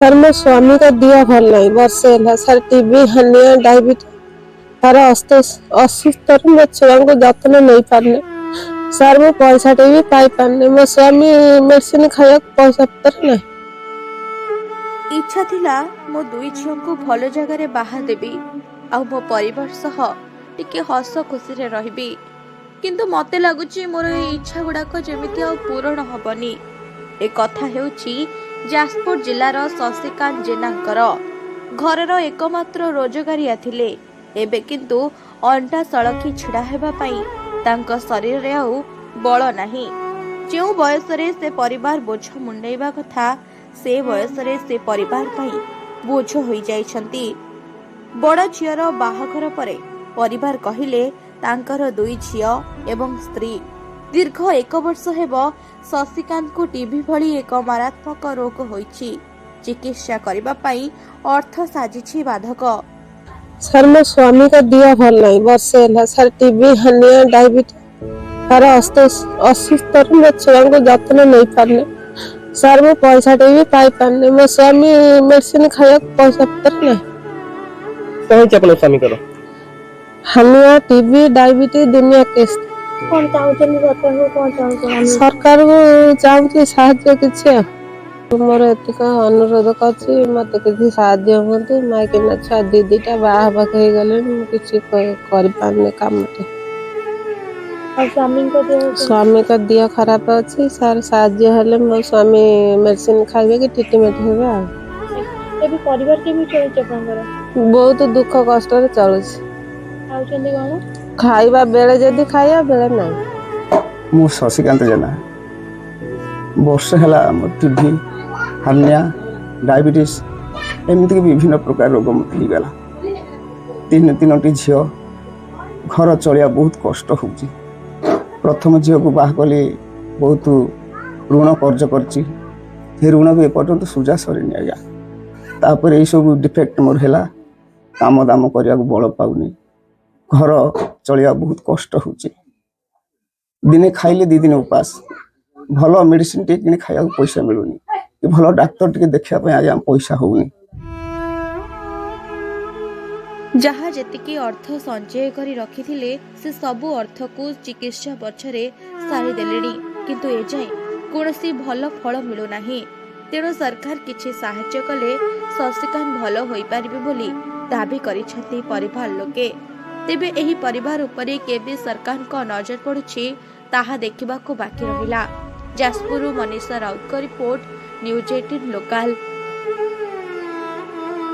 Sir मो स्वामी का दिया भल नहीं वर्षे है सर टीबी हानिया डायबिटीज तार असुस्थ मो छुआ को जत्न नहीं पारने सर मो पैसा भी पाई पारने मो स्वामी मेडिसिन खाया पैसा पतर नहीं। इच्छा थिला मो दुई झील को भल जगार बाहा देवी आ मो परिवार सह टिके हस खुशी रे रहिबी किंतु मते लागुची मोर ए इच्छा गुड़ाक जेमिति आ पूरण हबनी। ए कथा हेउची जाजपुर जिल्लार शशिकांत जेनांकर घरर एकमात्र रोजगारिया थिले। एबे किंतु अंटा सड़की छिड़ा हेबा पई तांक शरीर रे आउ बळ नाही। जेउ बयसरे से परिवार बोझ मुंडैबा कथा से बयसरे से परिवार पई बोझ होई जाइछंती। बड़ झियर बाहाघर परे परिवार कहिले तांकर दुई झियो एवं स्त्री दीर्घ 1 वर्ष हेब शशिकांत को टीबी भली एक मारात्मक रोग होईछि। चिकित्सा करिबा पई अर्थ साजिछि बाधक। सर मो स्वामी का दिया भल नहीं वर्षे है सर टीबी हानिया डायबिटीज तार असुस्थ मो छुआ को जत्न नहीं पारने सर मो पैसा भी पाई पारने मो स्वामी मेडिसिन खाया पैसा पतर नहीं। कौन स्वामी करो हानिया टीबी डायबिटीज दुनिया केस कौन चाहते कौन चाहते सरकार को चाहूँ साहाଯ୍य किसी मोर एतिक अनुरोध कर मत किसी साहाଯ୍य हमें माइकिना छुआ दीदीटा बाहा पाख हो गले किसी कर काम स्वामी का दिह खराब अच्छी सर साहाଯ୍य हेले मो स्वामी मेडिसिन खाइबे कि ट्रिटमेंट हेबे परिवार के भी चलुचे बहुत दुख कष्ट चलुची खाइबा बेले जदि खाइबा बेले नहीं। मु शशिकांत जेना वर्ष है टीबी हार्निया डायबिटीज एमती विभिन्न प्रकार रोग मत गला। तीन झील घर चलिया बहुत कष्ट हो। प्रथम झील को बाह कली बहुत ऋण कर्ज कर ऋण भी एपर्तंत सुजा सरनी आज्ञा। तापर ये सब डिफेक्ट मोर है काम दाम करने बल पाऊनी घर चलिया बहुत कष्ट हो। दिने खाइले 2 दिन उपास भल मेडिसिन टे कि खाया पैसा मिलूनी कि भल डाक्तर टे देखा आज पैसा होनी। जहाँ जेतिकी अर्थ संचय करी रखिथिले से सबु अर्थ को चिकित्सा पछरे सारी देलेनी किंतु एजाए कोनोसी भल फल मिलु नाही। तेणु सरकार किछि सहायता कले शशिकांत भल होई पारिबे बोली दाबी करिछथि परिवार लोके। तेबे एही परिवार उपरे केबे सरकार को नजर पड़ुछि ताहा देखिबाको बाकी रहिला। जाजपुर मनीषा राउत को रिपोर्ट न्यूज 18 लोकल।